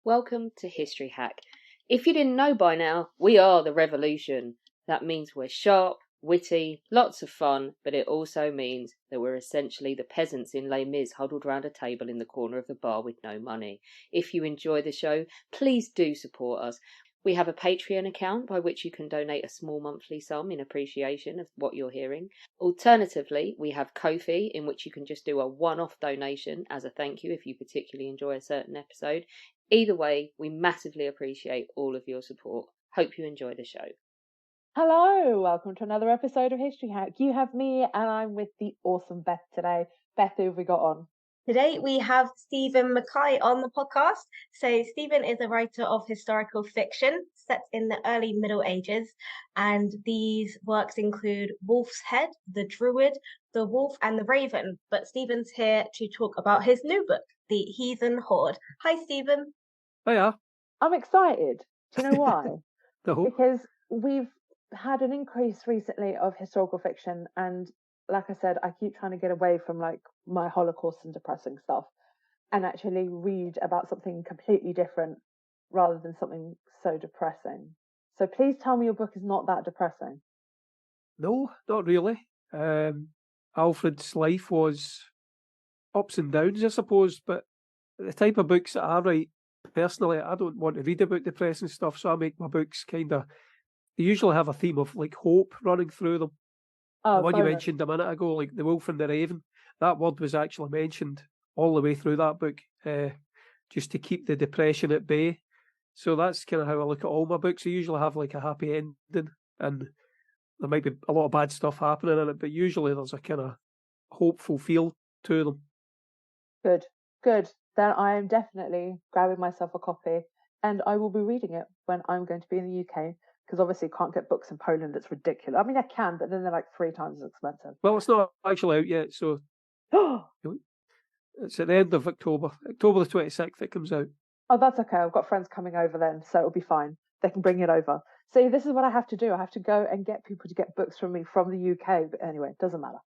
Welcome to History Hack. If you didn't know by now, we are the revolution. That means we're sharp, witty, lots of fun, but it also means that we're essentially the peasants in Les Mis huddled round a table in the corner of the bar with no money. If you enjoy the show, please do support us. We have a Patreon account by which you can donate a small monthly sum in appreciation of what you're hearing. Alternatively, we have Ko-fi, in which you can just do a one-off donation as a thank you if you particularly enjoy a certain episode. Either way, we massively appreciate all of your support. Hope you enjoy the show. Hello, welcome to another episode of History Hack. You have me, and I'm with the awesome Beth today. Beth, who have we got on? Today we have Stephen McKay on the podcast. So Stephen is a writer of historical fiction set in the early Middle Ages, and these works include Wolf's Head, The Druid, The Wolf and the Raven. But Stephen's here to talk about his new book, The Heathen Horde. Hi, Stephen. Hiya. I'm excited. Do you know why? No. Because we've had an increase recently of historical fiction, and like I said, I keep trying to get away from like my Holocaust and depressing stuff and actually read about something completely different rather than something so depressing. So please tell me your book is not that depressing. No, not really. Alfred's life was ups and downs, I suppose, but the type of books that I write, personally, I don't want to read about depressing stuff, so I make my books they usually have a theme of like hope running through them. Oh, the one bonus. you mentioned a minute ago, like the Wolf and the Raven, that word was actually mentioned all the way through that book, just to keep the depression at bay. So that's kind of how I look at all my books. I usually have like a happy ending, and there might be a lot of bad stuff happening in it, but usually there's a kind of hopeful feel to them. Good. Then I am definitely grabbing myself a copy, and I will be reading it when I'm going to be in the UK. Because obviously you can't get books in Poland. It's ridiculous. I mean, I can, but then they're like 3 times as expensive. Well, it's not actually out yet, so it's at the end of October. October the 26th it comes out. Oh, that's okay. I've got friends coming over then, so it'll be fine. They can bring it over. See, this is what I have to do. I have to go and get people to get books from me from the UK. But anyway, it doesn't matter.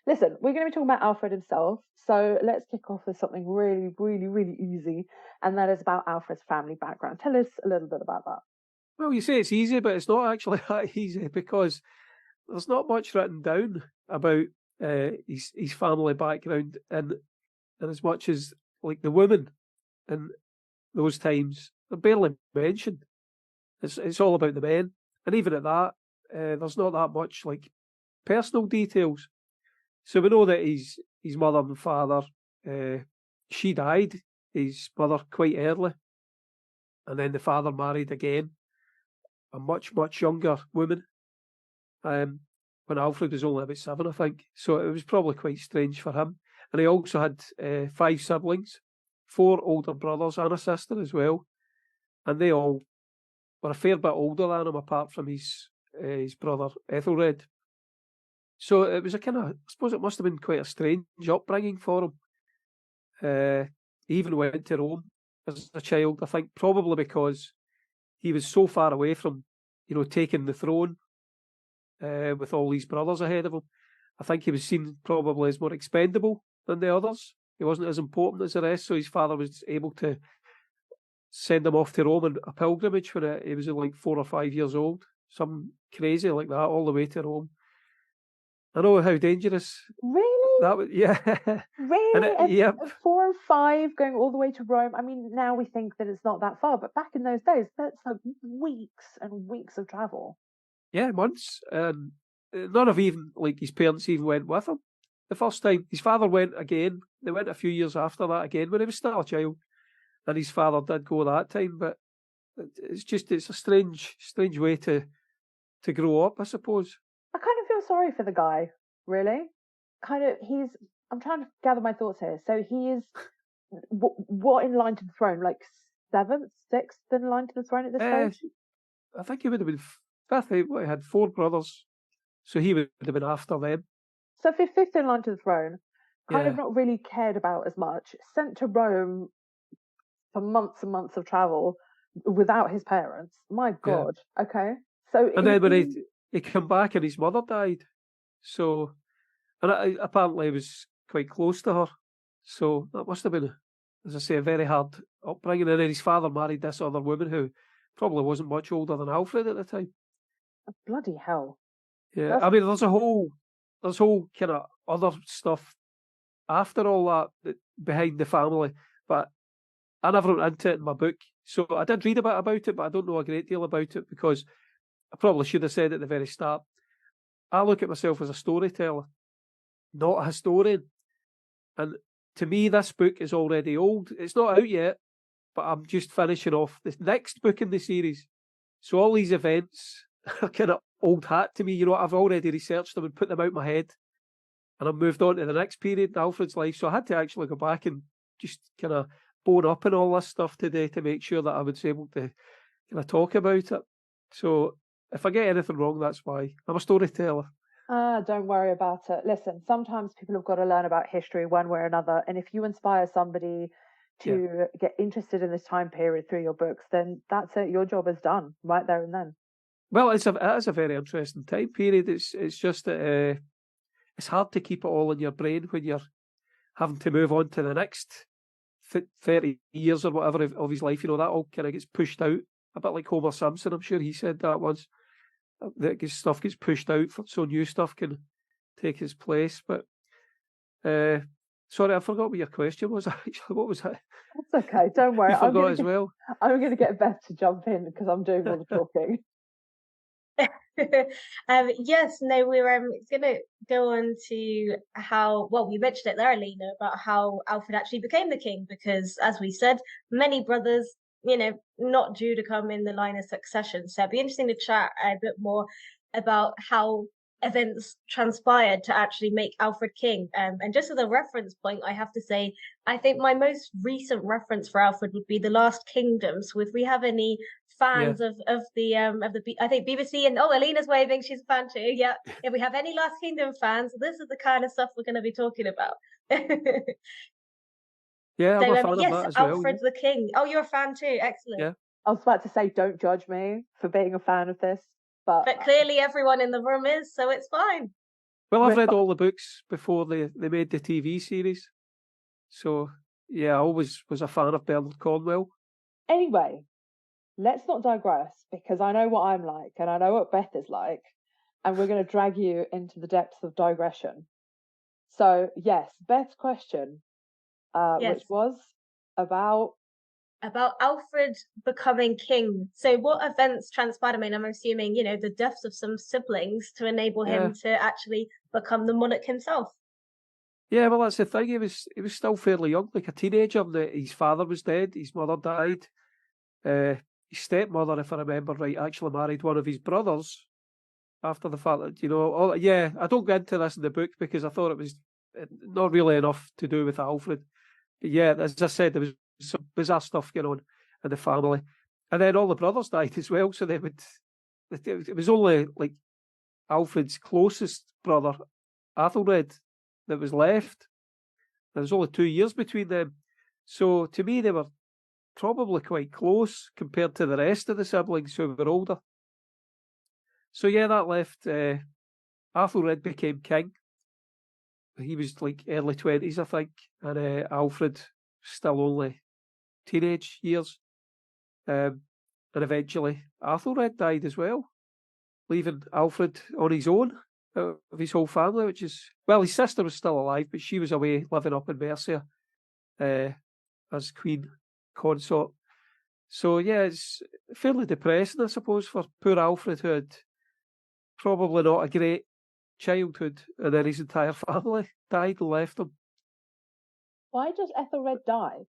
Listen, we're going to be talking about Alfred himself. So let's kick off with something really, really, really easy. And that is about Alfred's family background. Tell us a little bit about that. Well, you say it's easy, but it's not actually that easy because there's not much written down about his family background, and as much as like the women in those times, they're barely mentioned. It's all about the men, and even at that, there's not that much like personal details. So we know that his mother and father, she died, his mother, quite early, and then the father married again, a much, much younger woman, when Alfred was only about 7, I think. So it was probably quite strange for him. And he also had 5 siblings, 4 older brothers and a sister as well. And they all were a fair bit older than him, apart from his brother Ethelred. So it was I suppose it must have been quite a strange upbringing for him. He even went to Rome as a child, I think, probably because he was so far away from, taking the throne with all these brothers ahead of him. I think he was seen probably as more expendable than the others. He wasn't as important as the rest, so his father was able to send him off to Rome on a pilgrimage when he was like 4 or 5 years old. Something crazy like that, all the way to Rome. I know how dangerous. Really? That was, yeah. Really? Yep. 4 and 5 going all the way to Rome. I mean, now we think that it's not that far, but back in those days, that's like weeks and weeks of travel. Yeah, months. And none of even like his parents even went with him. The first time his father went again. They went a few years after that again when he was still a child, and his father did go that time. But it's a strange way to grow up, I suppose. I kind of feel sorry for the guy, really. I'm trying to gather my thoughts here. So he is, what in line to the throne? Like 7th, 6th in line to the throne at this stage? I think he would have been 5th. He had 4 brothers, so he would have been after them. So 5th in line to the throne, kind of not really cared about as much, sent to Rome for months and months of travel without his parents. My God. Yeah. Okay. So and then when he came back and his mother died, and apparently he was quite close to her, so that must have been as I say, a very hard upbringing. And then his father married this other woman who probably wasn't much older than Alfred at the time. Bloody hell. Yeah, That's- I mean, there's whole kind of other stuff after all that behind the family, but I never went into it in my book. So I did read a bit about it, but I don't know a great deal about it because I probably should have said at the very start. I look at myself as a storyteller, not a historian. And to me, this book is already old. It's not out yet, but I'm just finishing off the next book in the series. So all these events are kind of old hat to me. You know, I've already researched them and put them out my head. And I've moved on to the next period in Alfred's life. So I had to actually go back and just kind of bone up in all this stuff today to make sure that I was able to kind of talk about it. So if I get anything wrong, that's why. I'm a storyteller. Don't worry about it. Listen, sometimes people have got to learn about history one way or another. And if you inspire somebody to get interested in this time period through your books, then that's it. Your job is done right there and then. Well, it is a very interesting time period. It's just that it's hard to keep it all in your brain when you're having to move on to the next 30 years or whatever of his life. You know, that all kind of gets pushed out. A bit like Homer Simpson, I'm sure he said that once. That stuff gets pushed out so new stuff can take its place. But sorry, I forgot what your question was actually. What was that? That's okay, don't worry. You forgot as well. I'm going to get Beth to jump in because I'm doing all the talking. Yes, no, we're going to go on to how, well, we mentioned it there, Alina, about how Alfred actually became the king, because as we said, many brothers, you know, not due to come in the line of succession. So it'd be interesting to chat a bit more about how events transpired to actually make Alfred king. And just as a reference point, I have to say, I think my most recent reference for Alfred would be The Last Kingdom. So if we have any fans of the I think BBC, and Alina's waving, she's a fan too. Yeah, if we have any Last Kingdom fans, this is the kind of stuff we're going to be talking about. Yeah, I'm a fan yes, of that as Alfred well. the King. Oh, you're a fan too. Excellent. Yeah. I was about to say, don't judge me for being a fan of this, but clearly everyone in the room is, so it's fine. Well, I've read all the books before they made the TV series. So, yeah, I always was a fan of Bernard Cornwell. Anyway, let's not digress, because I know what I'm like and I know what Beth is like, and we're going to drag you into the depths of digression. So, yes, Beth's question, which was about Alfred becoming king. So what events transpired? I mean, I'm assuming, you know, the deaths of some siblings to enable him to actually become the monarch himself. Yeah, well, that's the thing. He was still fairly young, like a teenager. His father was dead. His mother died. His stepmother, if I remember right, actually married one of his brothers after the fact that, you know, I don't get into this in the book because I thought it was not really enough to do with Alfred. But yeah, as I said, there was some bizarre stuff going on in the family. And then all the brothers died as well, so it was only like Alfred's closest brother, Athelred, that was left. There was only 2 years between them. So to me, they were probably quite close compared to the rest of the siblings who were older. So yeah, that left Athelred became king. He was like early 20s, I think, and Alfred still only teenage years. And eventually Athelred died as well, leaving Alfred on his own of his whole family, which is, well, his sister was still alive, but she was away living up in Mercia as queen consort. So yeah, it's fairly depressing, I suppose, for poor Alfred, who had probably not a great childhood, and then his entire family died and left him. Why does Ethelred die?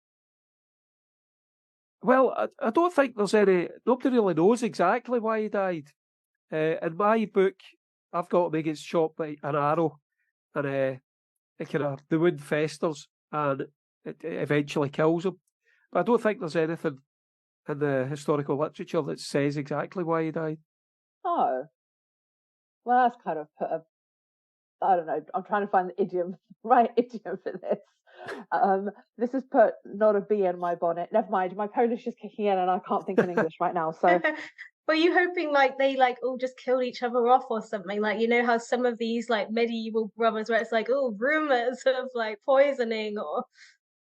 Well, I don't think there's nobody really knows exactly why he died. In my book, I've got him, he gets shot by an arrow, and the wound festers, and it eventually kills him. But I don't think there's anything in the historical literature that says exactly why he died. Oh, well, that's kind of put I don't know. I'm trying to find the right idiom for this. This has put not a bee in my bonnet. Never mind, my Polish is kicking in and I can't think in English right now. So, were you hoping like they like all just killed each other off or something? Like, you know how some of these like medieval brothers where it's like, oh, rumors of like poisoning or.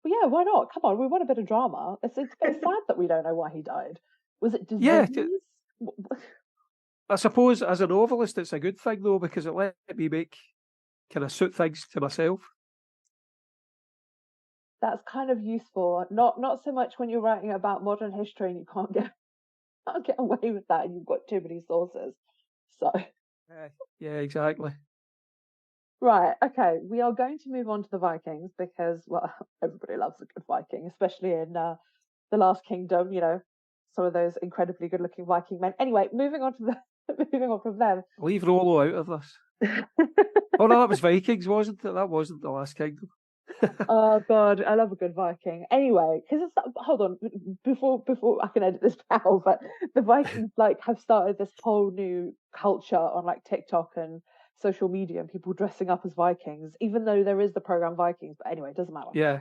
Well, yeah, why not? Come on, we want a bit of drama. It's a bit sad that we don't know why he died. Was it Yeah, disease? I suppose as a novelist, it's a good thing though, because it let me make kind of suit things to myself. That's kind of useful. Not so much when you're writing about modern history and you can't get away with that and you've got too many sources. So Yeah, exactly. right, okay, we are going to move on to the Vikings because, well, everybody loves a good Viking, especially in the Last Kingdom. You know, some of those incredibly good-looking Viking men. Anyway, moving on to moving on from them. Leave Rollo out of this. Oh no, that was Vikings, wasn't it? That wasn't the Last Kingdom. Oh God, I love a good Viking. Anyway, because it's hold on before I can edit this out, but the Vikings like have started this whole new culture on like TikTok and social media, and people dressing up as Vikings, even though there is the program Vikings. But anyway, it doesn't matter. Yeah.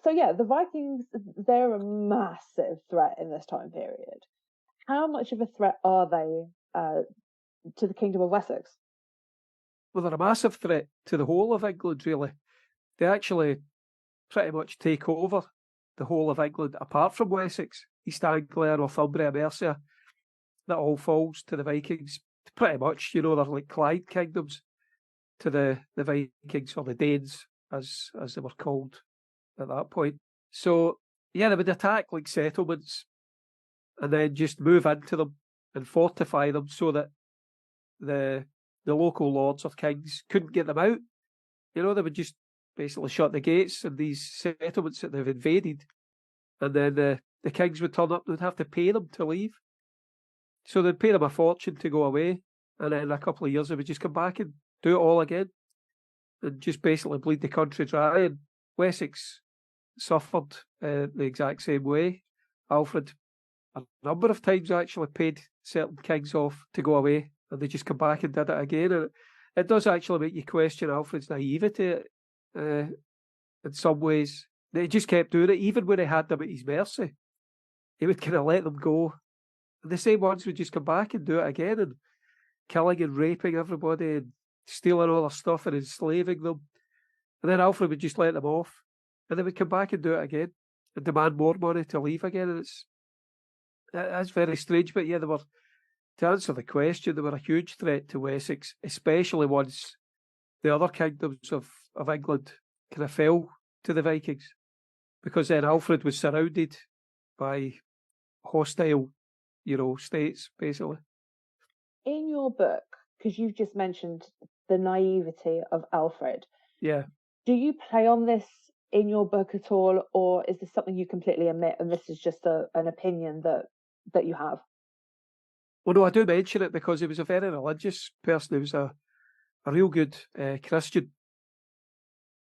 So yeah, the Vikings, they're a massive threat in this time period. How much of a threat are they to the Kingdom of Wessex? Well, they're a massive threat to the whole of England, really. They actually pretty much take over the whole of England, apart from Wessex, East Anglia, Northumbria, Mercia. That all falls to the Vikings. Pretty much, you know, they're like Clyde kingdoms to the Vikings, or the Danes, as they were called at that point. So, yeah, they would attack like settlements and then just move into them and fortify them so that the local lords or kings couldn't get them out. You know, they would just basically shut the gates in these settlements that they've invaded, and then the kings would turn up and would have to pay them to leave. So they'd pay them a fortune to go away, and then in a couple of years they would just come back and do it all again, and just basically bleed the country dry. And Wessex suffered the exact same way. Alfred, a number of times, actually paid certain kings off to go away, and they just come back and did it again. And it does actually make you question Alfred's naivety in some ways. He just kept doing it, even when he had them at his mercy. He would kind of let them go. And the same ones would just come back and do it again, and killing and raping everybody and stealing all their stuff and enslaving them. And then Alfred would just let them off, and they would come back and do it again and demand more money to leave again. And that's very strange. But yeah, they were, to answer the question, they were a huge threat to Wessex, especially once the other kingdoms of England kind of fell to the Vikings, because then Alfred was surrounded by hostile, you know, states, basically. In your book, because you've just mentioned the naivety of Alfred, Yeah. do you play on this in your book at all, or is this something you completely omit and this is just an opinion that you have? Well, no, I do mention it because he was a very religious person. He was a real good Christian.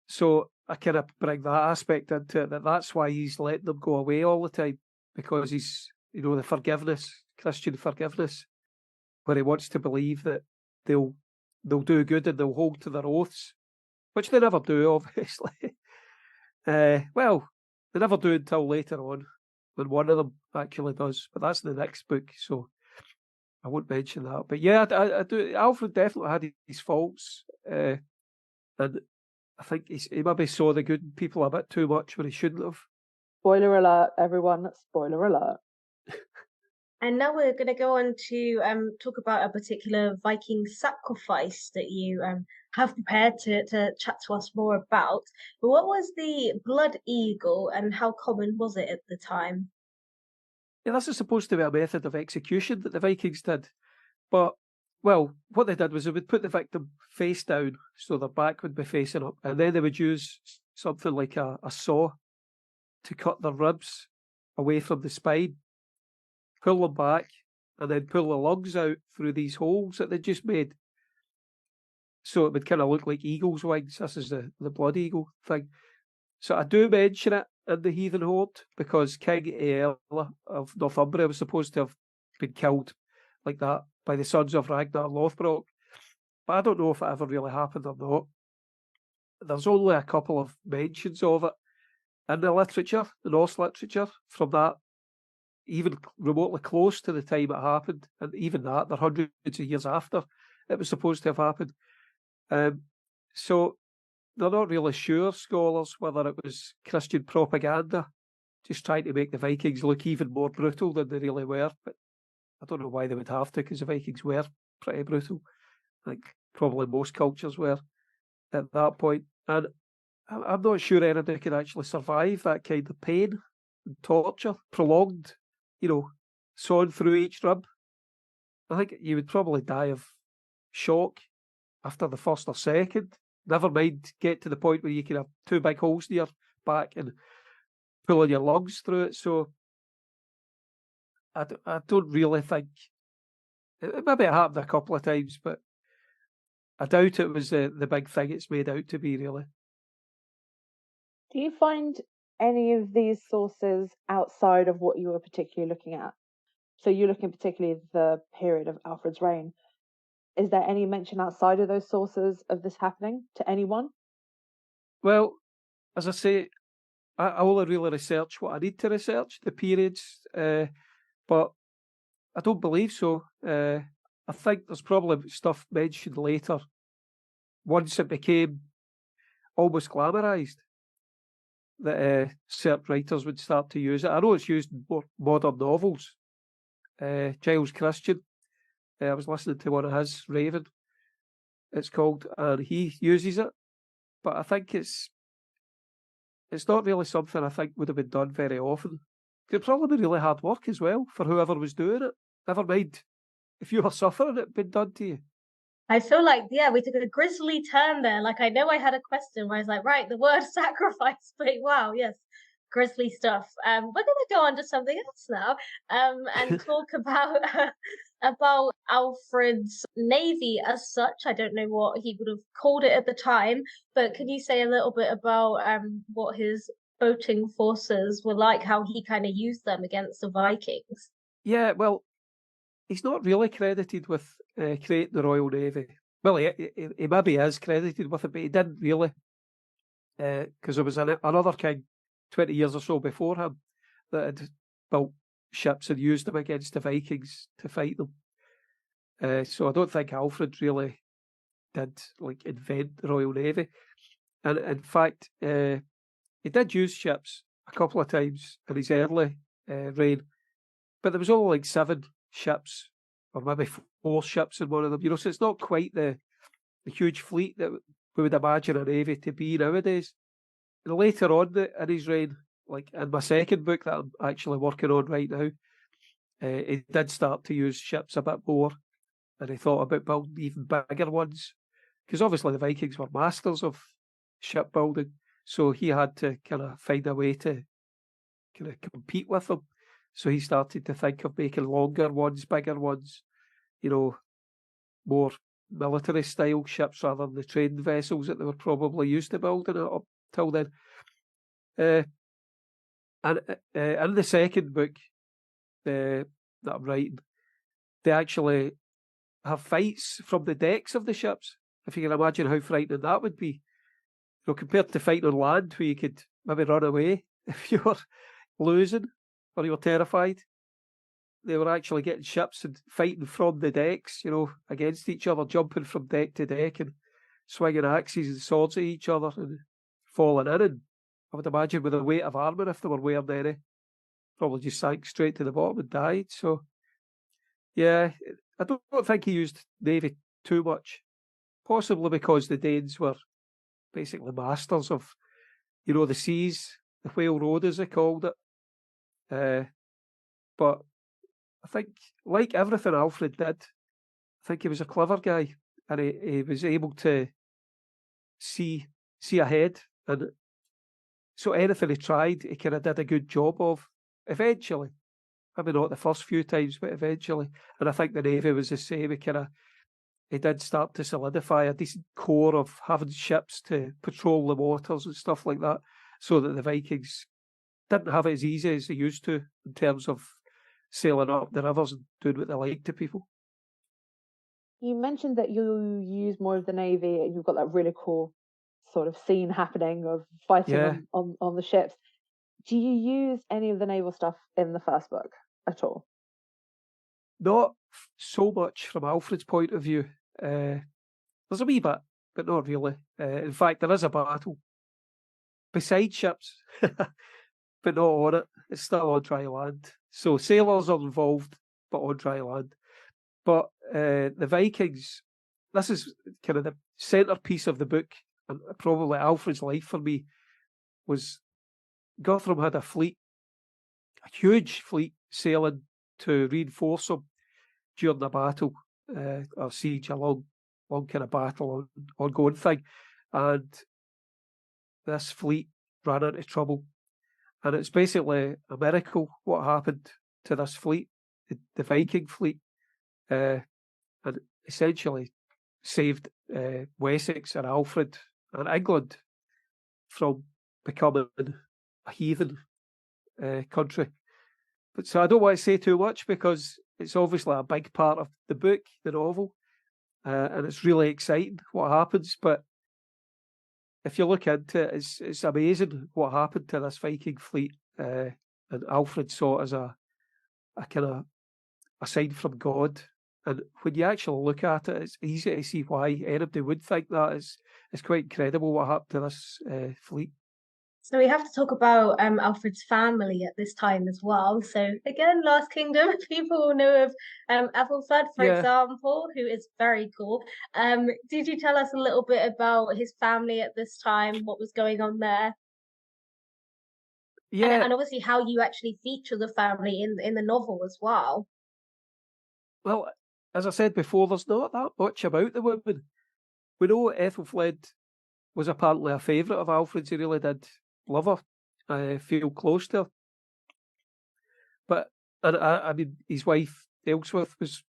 So I kind of bring that aspect into it, that's why he's letting them go away all the time, because he's, you know, the forgiveness, Christian forgiveness, where he wants to believe that they'll do good and they'll hold to their oaths, which they never do, obviously. Well, they never do until later on, when one of them actually does, but that's in the next book, so I won't mention that. But yeah, I do. Alfred definitely had his faults, and I think he maybe saw the good in people a bit too much when he shouldn't have. Spoiler alert, everyone! Spoiler alert. And now we're going to go on to talk about a particular Viking sacrifice that you have prepared to chat to us more about. But what was the blood eagle, and how common was it at the time? Yeah, this is supposed to be a method of execution that the Vikings did. But, well, what they did was they would put the victim face down so their back would be facing up, and then they would use something like a saw to cut their ribs away from the spine, pull them back, and then pull the lungs out through these holes that they just made. So it would kind of look like eagle's wings. This is the blood eagle thing. So I do mention it in the Heathen Horde because King Aella of Northumbria was supposed to have been killed like that by the sons of Ragnar Lothbrok. But I don't know if it ever really happened or not. There's only a couple of mentions of it in the literature, the Norse literature, from that, even remotely close to the time it happened. And even that, they're hundreds of years after it was supposed to have happened. So they're not really sure, scholars, whether it was Christian propaganda, just trying to make the Vikings look even more brutal than they really were. But I don't know why they would have to, because the Vikings were pretty brutal. I think probably most cultures were at that point. And I'm not sure anybody could actually survive that kind of pain and torture, prolonged, sawn through each rib. I think you would probably die of shock after the first or second. Never mind get to the point where you can have 2 big holes in your back and pulling your lungs through it. So I don't really think... Maybe it happened a couple of times, but I doubt it was the big thing it's made out to be, really. Do you find any of these sources outside of what you were particularly looking at? So you're looking particularly at the period of Alfred's reign. Is there any mention outside of those sources of this happening to anyone? Well, as I say, I only really research what I need to research, the periods, but I don't believe so. I think there's probably stuff mentioned later, once it became almost glamorised, that certain writers would start to use it. I know it's used in more modern novels. Giles Christian, I was listening to one of his, Raven, it's called, and he uses it, but I think it's not really something I think would have been done very often. It'd probably be really hard work as well for whoever was doing it. Never mind if you were suffering it being done to you. I feel like, yeah, we took a grisly turn there. Like, I know I had a question where I was like, right, the word sacrifice, but wow, yes, grisly stuff. We're going to go on to something else now, and talk about Alfred's navy as such. I don't know what he would have called it at the time, but can you say a little bit about what his boating forces were like, how he kind of used them against the Vikings? Yeah, well, he's not really credited with creating the Royal Navy. Well, he maybe is credited with it, but he didn't really, because there was another king 20 years or so before him that had built ships and used them against the Vikings to fight them. So I don't think Alfred really did invent the Royal Navy. And in fact, he did use ships a couple of times in his early reign, but there was only 7 ships, or maybe 4 ships in one of them. So it's not quite the huge fleet that we would imagine a navy to be nowadays. And later on in his reign, like in my second book that I'm actually working on right now, he did start to use ships a bit more, and he thought about building even bigger ones, because obviously the Vikings were masters of shipbuilding, so he had to kind of find a way to kind of compete with them. So he started to think of making longer ones, bigger ones, more military style ships rather than the trading vessels that they were probably used to building up till then. And in the second book that I'm writing, they actually have fights from the decks of the ships. If you can imagine how frightening that would be, compared to fighting on land where you could maybe run away if you were losing or you were terrified. They were actually getting ships and fighting from the decks, against each other, jumping from deck to deck and swinging axes and swords at each other and falling in. And I would imagine with the weight of armour, if they were wearing any, probably just sank straight to the bottom and died. So, yeah, I don't think he used navy too much, possibly because the Danes were basically masters of, the seas, the whale road as they called it. But I think, like everything Alfred did, I think he was a clever guy, and he was able to see ahead, and so anything he tried, he kind of did a good job of. Eventually, maybe not the first few times, but eventually, and I think the navy was the same. He did start to solidify a decent core of having ships to patrol the waters and stuff like that, so that the Vikings didn't have it as easy as they used to in terms of sailing up the rivers and doing what they like to people. You mentioned that you use more of the navy and you've got that really cool sort of scene happening of fighting on the ships. Do you use any of the naval stuff in the first book at all? Not so much from Alfred's point of view. There's a wee bit, but not really. In fact, there is a battle beside ships, but not on it. It's still on dry land. So sailors are involved, but on dry land. But the Vikings, this is kind of the centrepiece of the book, and probably Alfred's life for me, was Guthrum had a fleet, a huge fleet, sailing to reinforce him during the battle, or siege, a long kind of battle, ongoing thing. And this fleet ran into trouble. And it's basically a miracle what happened to this fleet, the Viking fleet, and essentially saved Wessex and Alfred and England from becoming a heathen country. But so I don't want to say too much because it's obviously a big part of the book, the novel, and it's really exciting what happens. But if you look into it, it's amazing what happened to this Viking fleet, and Alfred saw it as a kind of a sign from God. And when you actually look at it, it's easy to see why anybody would think that. It's quite incredible what happened to this fleet. So we have to talk about Alfred's family at this time as well. So again, Last Kingdom, people will know of Ethelfled, for example, who is very cool. Did you tell us a little bit about his family at this time, what was going on there? Yeah. And obviously how you actually feature the family in the novel as well. Well, as I said before, there's not that much about the women. We know Ethelfled was apparently a favourite of Alfred's. He really did love her, feel close to her. But, and I mean, his wife, Ellsworth, was,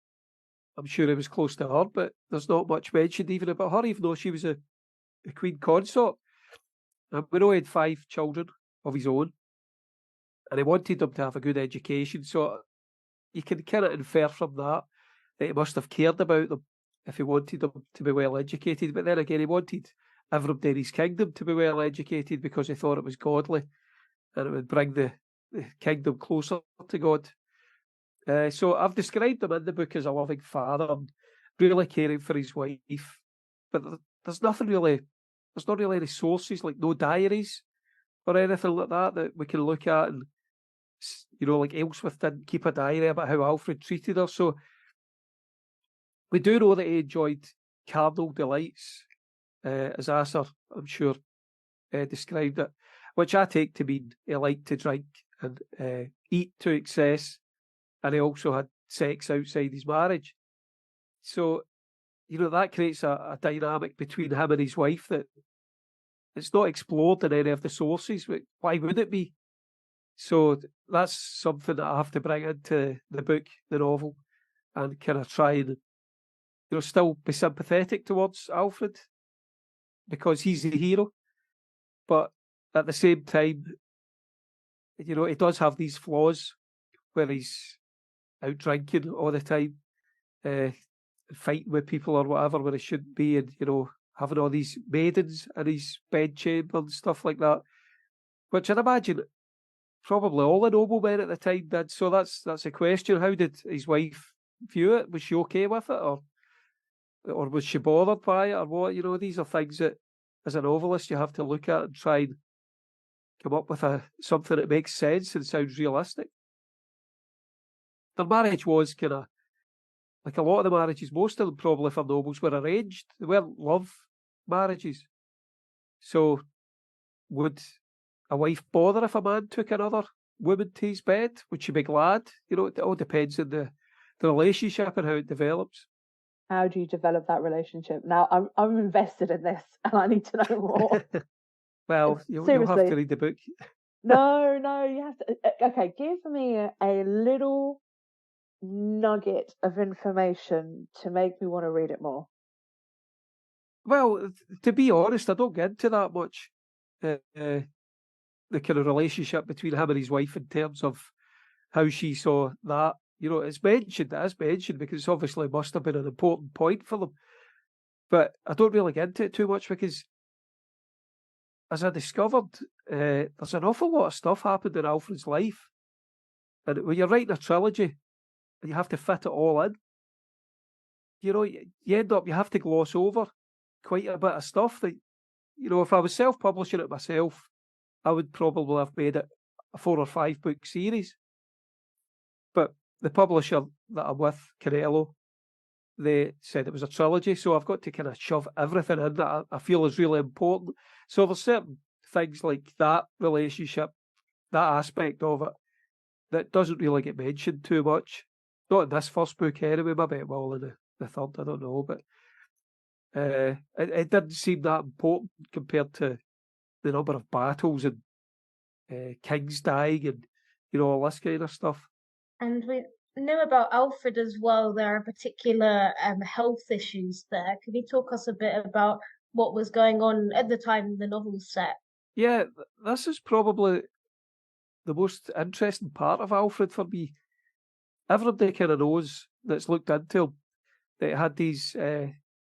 I'm sure he was close to her, but there's not much mentioned even about her, even though she was a queen consort. We know he had 5 children of his own, and he wanted them to have a good education. So you can kind of infer from that he must have cared about them if he wanted them to be well educated. But then again, he wanted everybody in his kingdom to be well educated because he thought it was godly and it would bring the kingdom closer to God. So I've described him in the book as a loving father and really caring for his wife. But there's nothing really, there's not really any sources, like no diaries or anything like that we can look at. And, you know, like Ellsworth didn't keep a diary about how Alfred treated her. So we do know that he enjoyed carnal delights, as Asser, I'm sure, described it, which I take to mean he liked to drink and eat to excess, and he also had sex outside his marriage. So, you know, that creates a dynamic between him and his wife that it's not explored in any of the sources. But why would it be? So that's something that I have to bring into the book, the novel, and kind of try and, you know, still be sympathetic towards Alfred because he's the hero. But at the same time, you know, he does have these flaws where he's out drinking all the time, fighting with people or whatever where he shouldn't be, and, you know, having all these maidens in his bedchamber and stuff like that, which I'd imagine probably all the noblemen at the time did. So that's a question. How did his wife view it? Was she okay with it, or was she bothered by it, or what? You know, these are things that, as a novelist, you have to look at and try and come up with something that makes sense and sounds realistic. Their marriage was kind of, like a lot of the marriages, most of them probably for nobles were arranged. They weren't love marriages. So would a wife bother if a man took another woman to his bed? Would she be glad? You know, it all depends on the relationship and how it develops. How do you develop that relationship? Now I'm invested in this and I need to know more. Well, you'll have to read the book. No, you have to. Okay, give me a little nugget of information to make me want to read it more. Well, to be honest, I don't get into that much the kind of relationship between him and his wife in terms of how she saw that. You know, it's mentioned because obviously must have been an important point for them. But I don't really get into it too much because, as I discovered, there's an awful lot of stuff happened in Alfred's life. And when you're writing a trilogy and you have to fit it all in, you know, you end up, you have to gloss over quite a bit of stuff that, if I was self-publishing it myself, I would probably have made it a 4 or 5 book series. But the publisher that I'm with, Carello, they said it was a trilogy, so I've got to kind of shove everything in that I feel is really important. So there's certain things like that relationship, that aspect of it, that doesn't really get mentioned too much. Not in this first book anyway, maybe it will in the third, I don't know, but it didn't seem that important compared to the number of battles and kings dying and all this kind of stuff. And we know about Alfred as well. There are particular health issues there. Can you talk us a bit about what was going on at the time the novel's set? Yeah, this is probably the most interesting part of Alfred for me. Everybody kind of knows that's looked into him that he had these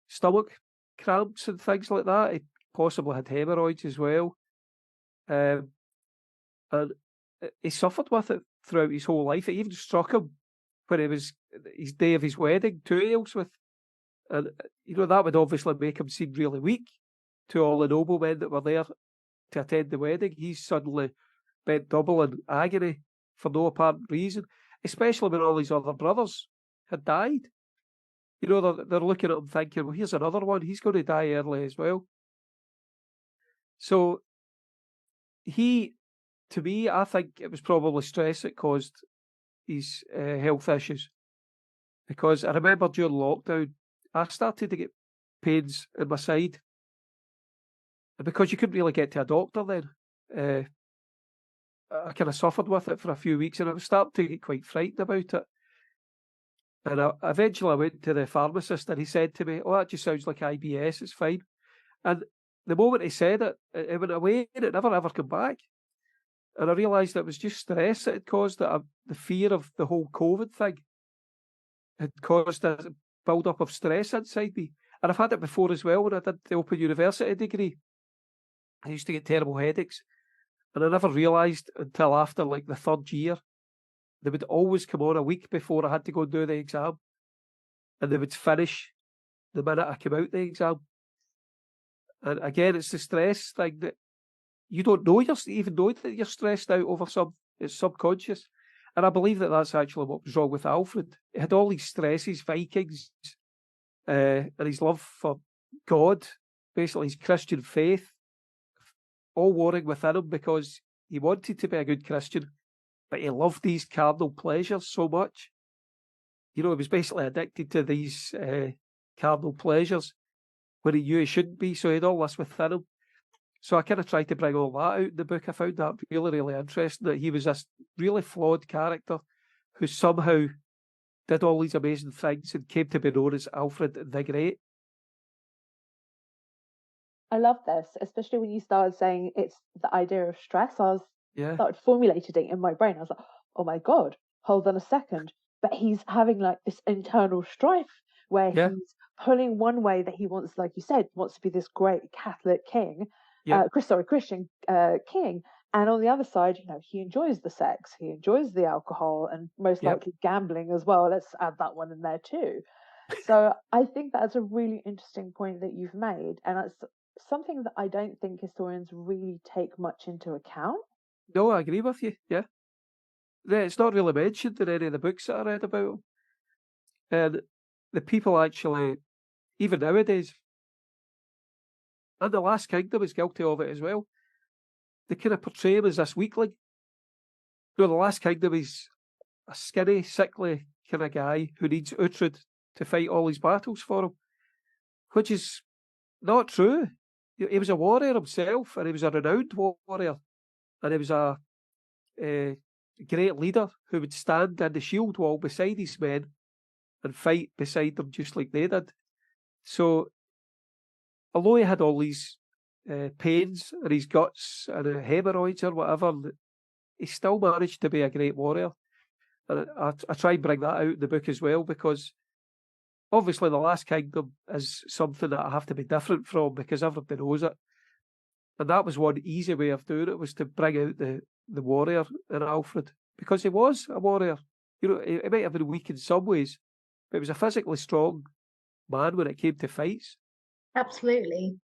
stomach cramps and things like that. He possibly had hemorrhoids as well. And he suffered with it throughout his whole life. It even struck him when it was his day of his wedding to Aylesworth. And, that would obviously make him seem really weak to all the noblemen that were there to attend the wedding. He's suddenly bent double in agony for no apparent reason, especially when all his other brothers had died. They're looking at him thinking, well, here's another one. He's going to die early as well. So to me, I think it was probably stress that caused his health issues. Because I remember during lockdown, I started to get pains in my side. And because you couldn't really get to a doctor then, I kind of suffered with it for a few weeks and I was starting to get quite frightened about it. And eventually I went to the pharmacist and he said to me, oh, that just sounds like IBS, it's fine. And the moment he said it, it went away and it never ever came back. And I realised it was just stress that had caused it. The fear of the whole COVID thing had caused a build-up of stress inside me. And I've had it before as well when I did the Open University degree. I used to get terrible headaches. And I never realised until after like the third year, they would always come on a week before I had to go and do the exam. And they would finish the minute I came out the exam. And again, it's the stress thing that you don't know, even know that you're stressed out over it's subconscious. And I believe that that's actually what was wrong with Alfred. He had all these stresses, Vikings, and his love for God, basically his Christian faith, all warring within him because he wanted to be a good Christian, but he loved these carnal pleasures so much. He was basically addicted to these carnal pleasures when he knew he shouldn't be, so he had all this within him. So I kind of tried to bring all that out in the book. I found that really, really interesting, that he was this really flawed character who somehow did all these amazing things and came to be known as Alfred the Great. I love this, especially when you started saying it's the idea of stress. Started formulating it in my brain. I was like, oh my God, hold on a second. But he's having like this internal strife where he's pulling one way that he wants, like you said, wants to be this great Catholic king, Christian king. And on the other side, he enjoys the sex, he enjoys the alcohol, and most likely gambling as well. Let's add that one in there too. So I think that's a really interesting point that you've made. And it's something that I don't think historians really take much into account. No, I agree with you, yeah. It's not really mentioned in any of the books that I read about him. And the people actually, even nowadays, and The Last Kingdom is guilty of it as well. They kind of portray him as this weakling. The Last Kingdom is a skinny, sickly kind of guy who needs Uhtred to fight all his battles for him, which is not true. He was a warrior himself, and he was a renowned warrior, and he was a great leader who would stand in the shield wall beside his men and fight beside them just like they did. So, although he had all these pains in his guts and hemorrhoids or whatever, he still managed to be a great warrior. And I try and bring that out in the book as well, because obviously The Last Kingdom is something that I have to be different from because everybody knows it. And that was one easy way of doing it, was to bring out the warrior in Alfred, because he was a warrior. He might have been weak in some ways, but he was a physically strong man when it came to fights. Absolutely.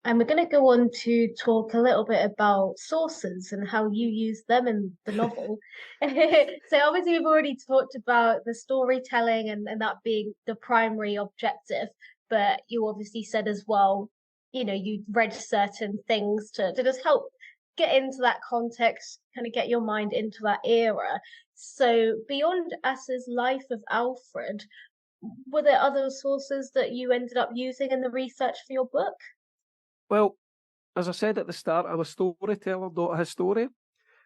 And we're going to go on to talk a little bit about sources and how you use them in the novel. So obviously we've already talked about the storytelling and that being the primary objective, but you obviously said as well, you know, you read certain things to just help get into that context, kind of get your mind into that era. So beyond Asser's life of Alfred, were there other sources that you ended up using in the research for your book? Well, as I said at the start, I'm a storyteller, not a historian.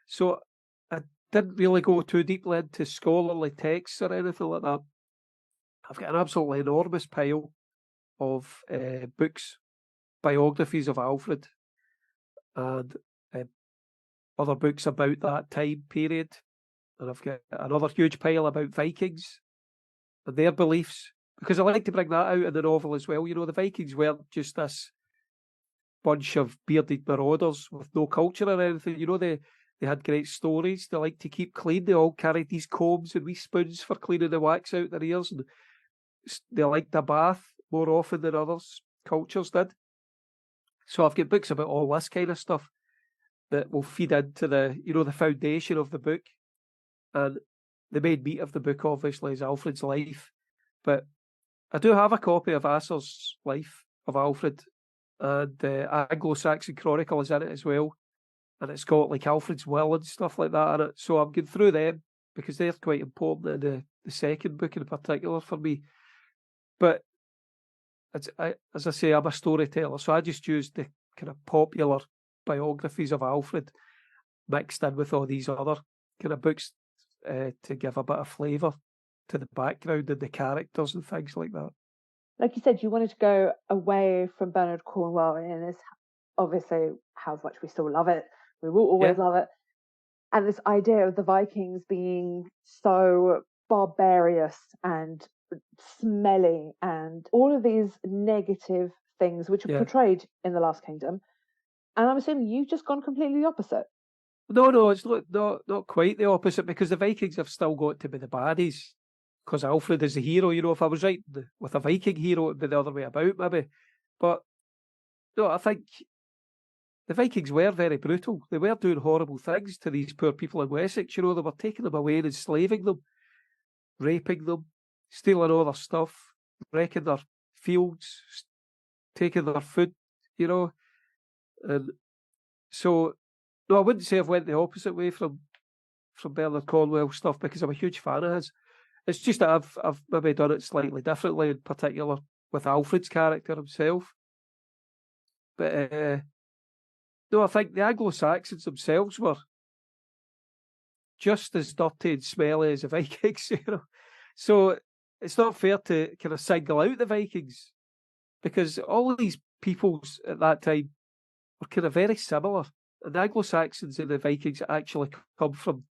So I didn't really go too deeply into scholarly texts or anything like that. I've got an absolutely enormous pile of books, biographies of Alfred, and other books about that time period. And I've got another huge pile about Vikings and their beliefs, because I like to bring that out in the novel as well. You know, the Vikings weren't just this bunch of bearded marauders with no culture or anything. You know, they had great stories. They like to keep clean. They all carried these combs and wee spoons for cleaning the wax out their ears, and they liked a bath more often than others cultures did. So I've got books about all this kind of stuff that will feed into the foundation of the book. And the main meat of the book, obviously, is Alfred's life. But I do have a copy of Asser's Life of Alfred, and Anglo-Saxon Chronicle is in it as well. And it's got like Alfred's will and stuff like that in it. So I'm going through them because they're quite important in the second book in particular for me. But as I say, I'm a storyteller, so I just used the kind of popular biographies of Alfred mixed in with all these other kind of books to give a bit of flavour to the background and the characters and things like that. Like you said, you wanted to go away from Bernard Cornwell, and it's obviously how much we still love it. We will always love it. And this idea of the Vikings being so barbarous and smelly and all of these negative things which are portrayed in The Last Kingdom. And I'm assuming you've just gone completely the opposite. No, it's not quite the opposite, because the Vikings have still got to be the baddies, because Alfred is the hero. You know, if I was writing with a Viking hero, it'd be the other way about, maybe. But no, I think the Vikings were very brutal. They were doing horrible things to these poor people in Wessex. You know, they were taking them away and enslaving them, raping them, stealing all their stuff, wrecking their fields, taking their food, you know. And so, no, I wouldn't say I've went the opposite way from Bernard Cornwell stuff, because I'm a huge fan of his. It's just that I've maybe done it slightly differently, in particular with Alfred's character himself. But no, I think the Anglo-Saxons themselves were just as dirty and smelly as the Vikings, you know. So it's not fair to kind of single out the Vikings, because all of these peoples at that time were kind of very similar. And the Anglo-Saxons and the Vikings actually come from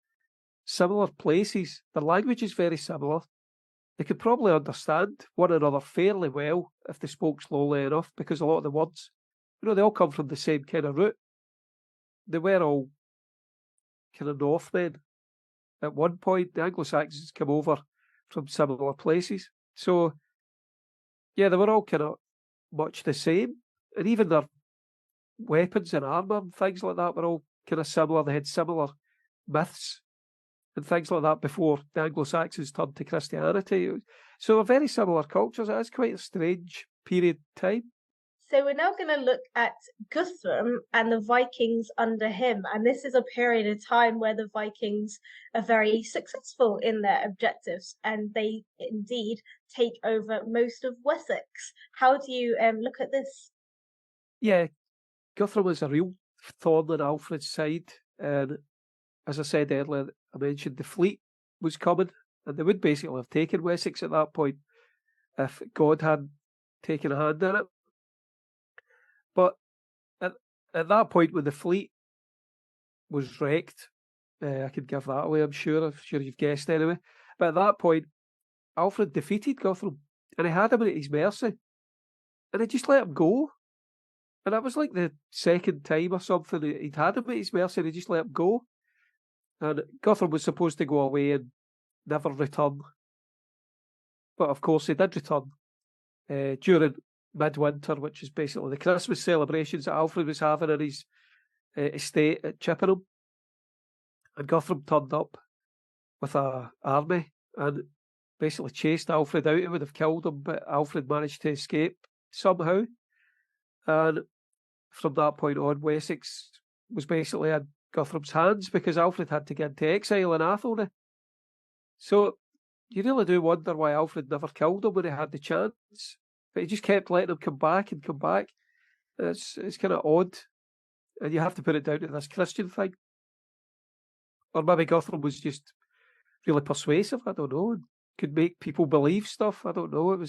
similar places. Their language is very similar. They could probably understand one another fairly well if they spoke slowly enough, because a lot of the words, you know, they all come from the same kind of root. They were all kind of Northmen at one point. The Anglo-Saxons come over from similar places. So, yeah, they were all kind of much the same. And even their weapons and armour and things like that were all kind of similar. They had similar myths and things like that before the Anglo-Saxons turned to Christianity. So they're very similar cultures. It is quite a strange period of time. So we're now going to look at Guthrum and the Vikings under him. And this is a period of time where the Vikings are very successful in their objectives, and they indeed take over most of Wessex. How do you look at this? Yeah, Guthrum was a real thorn on Alfred's side. And as I said earlier, I mentioned the fleet was coming, and they would basically have taken Wessex at that point if God hadn't taken a hand in it. But at that point, when the fleet was wrecked, I could give that away, I'm sure you've guessed anyway. But at that point, Alfred defeated Guthrum, and he had him at his mercy, and he just let him go. And that was like the second time or something he'd had him at his mercy, and he just let him go. And Guthrum was supposed to go away and never return. But of course he did return during midwinter, which is basically the Christmas celebrations that Alfred was having in his estate at Chippenham. And Guthrum turned up with an army and basically chased Alfred out. It would have killed him, but Alfred managed to escape somehow. And from that point on, Wessex was basically in Guthrum's hands because Alfred had to get into exile in Athelney. So you really do wonder why Alfred never killed him when he had the chance. But he just kept letting him come back and come back. It's kind of odd. And you have to put it down to this Christian thing. Or maybe Guthrum was just really persuasive, I don't know, and could make people believe stuff. I don't know.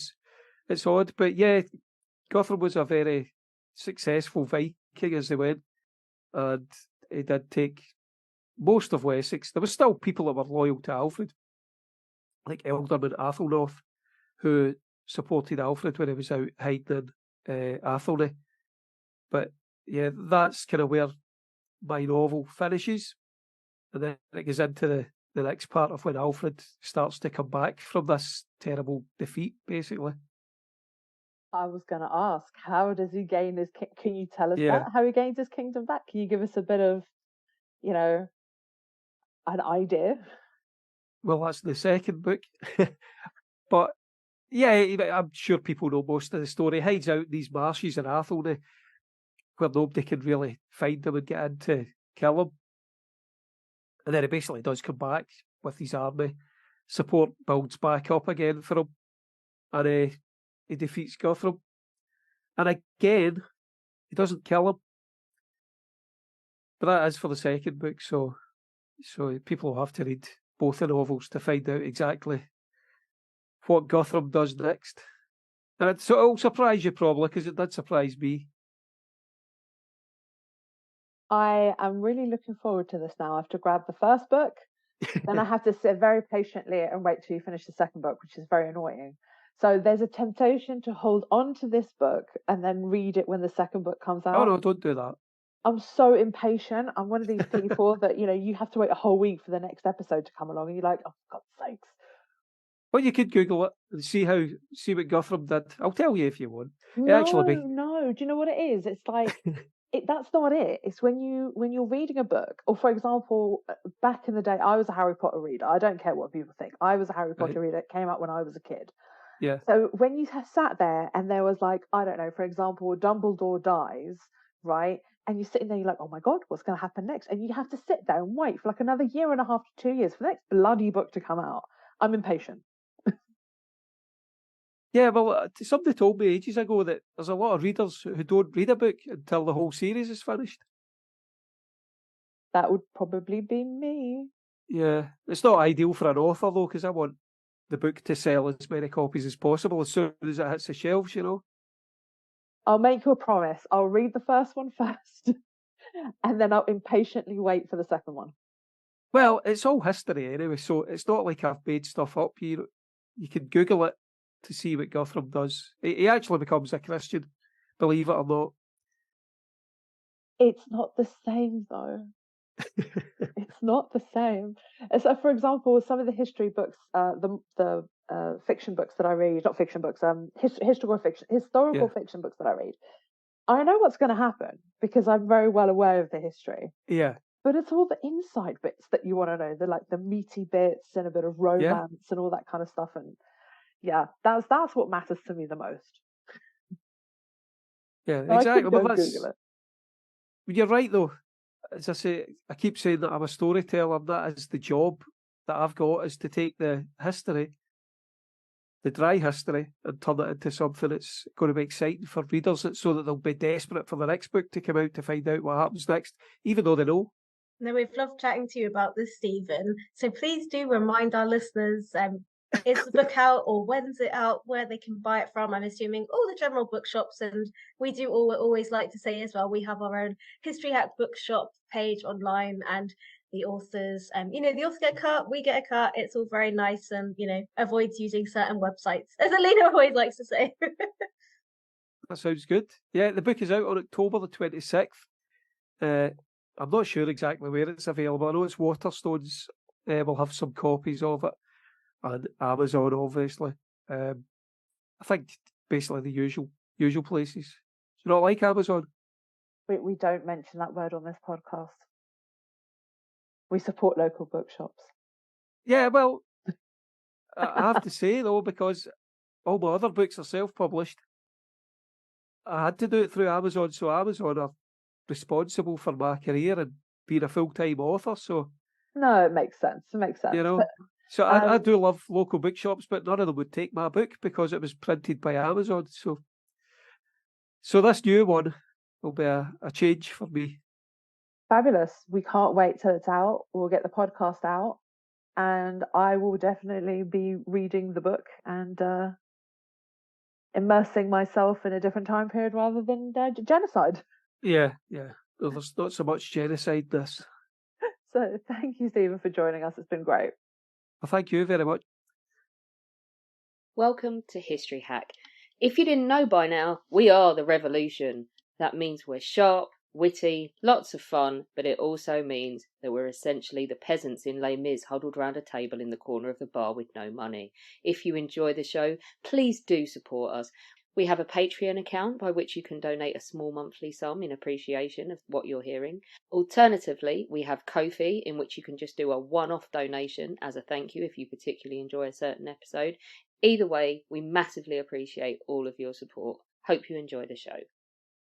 It's odd. But yeah, Guthrum was a very successful Viking as they went. And he did take most of Wessex. There were still people that were loyal to Alfred, like Ealdorman Athelnoth, who supported Alfred when he was out hiding in Athelney. But yeah, that's kind of where my novel finishes. And then it goes into the next part of when Alfred starts to come back from this terrible defeat, basically. I was going to ask, how does he gain his... Can you tell us that? How he gains his kingdom back? Can you give us a bit of, an idea? Well, that's the second book. But yeah, I'm sure people know most of the story. He hides out in these marshes in Athelney where nobody can really find him and get in to kill him. And then he basically does come back with his army. Support builds back up again for him. And he defeats Guthrum. And again, he doesn't kill him. But that is for the second book, so people will have to read both the novels to find out exactly what Guthrum does next. And it'll surprise you probably, because it did surprise me. I am really looking forward to this now. I have to grab the first book, then I have to sit very patiently and wait till you finish the second book, which is very annoying. So there's a temptation to hold on to this book and then read it when the second book comes out. Oh no, don't do that. I'm so impatient. I'm one of these people that, you have to wait a whole week for the next episode to come along and you're like, oh, for God's sakes. Well, you could Google it and see what Guthrum did. I'll tell you if you want. No. Do you know what it is? It's like... that's not it. It's when you're reading a book, or for example, back in the day, I was a Harry Potter reader. I don't care what people think. I was a Harry Potter reader. It came out when I was a kid. Yeah. So when you sat there and there was like, I don't know, for example, Dumbledore dies, right? And you're sitting there, you're like, oh my God, what's going to happen next? And you have to sit there and wait for like another 1.5 to 2 years for the next bloody book to come out. I'm impatient. Yeah, well, somebody told me ages ago that there's a lot of readers who don't read a book until the whole series is finished. That would probably be me. Yeah, it's not ideal for an author though, because I want the book to sell as many copies as possible as soon as it hits the shelves, I'll make you a promise. I'll read the first one first, and then I'll impatiently wait for the second one. Well, it's all history anyway, so it's not like I've made stuff up. You can Google it to see what Guthrum does. He actually becomes a Christian, believe it or not. It's not the same, though. It's not the same. So, for example, some of the history books, the fiction books that I read, not fiction books, historical fiction books that I read, I know what's going to happen because I'm very well aware of the history. Yeah. But it's all the inside bits that you want to know, the meaty bits and a bit of romance and all that kind of stuff. And yeah, that's what matters to me the most. Yeah, exactly. Well, Google it. You're right, though. As I say, I keep saying that I'm a storyteller. That is the job that I've got, is to take the history, the dry history, and turn it into something that's going to be exciting for readers, so that they'll be desperate for the next book to come out to find out what happens next, even though they know. No, we've loved chatting to you about this, Stephen. So please do remind our listeners, is the book out, or when's it out, where they can buy it from? I'm assuming all the general bookshops, and we do always like to say as well, we have our own History Hack bookshop page online, and the authors, the authors get a cut, we get a cut. It's all very nice, and avoids using certain websites, as Alina always likes to say. That sounds good. Yeah, the book is out on October the 26th. I'm not sure exactly where it's available. I know it's Waterstones. We'll have some copies of it, and Amazon, obviously. I think basically the usual usual places. Do you not like Amazon? We don't mention that word on this podcast. We support local bookshops. Yeah, well, I have to say though, because all my other books are self-published, I had to do it through Amazon, so Amazon are responsible for my career and being a full-time author. So No, it makes sense. It makes sense. you know, But, so I do love local bookshops, but none of them would take my book because it was printed by Amazon. So this new one will be a change for me. fabulous. We can't wait till it's out. We'll get the podcast out, and I will definitely be reading the book and immersing myself in a different time period rather than genocide. Yeah. Well, there's not so much genocide in this. So thank you, Stephen, for joining us. It's been great. Well, thank you very much. Welcome to History Hack. If you didn't know by now, we are the revolution. That means we're sharp, witty, lots of fun, but it also means that we're essentially the peasants in Les Mis huddled round a table in the corner of the bar with no money. If you enjoy the show, please do support us. We have a Patreon account by which you can donate a small monthly sum in appreciation of what you're hearing. Alternatively, we have Ko-fi, in which you can just do a one-off donation as a thank you if you particularly enjoy a certain episode. Either way, we massively appreciate all of your support. Hope you enjoy the show.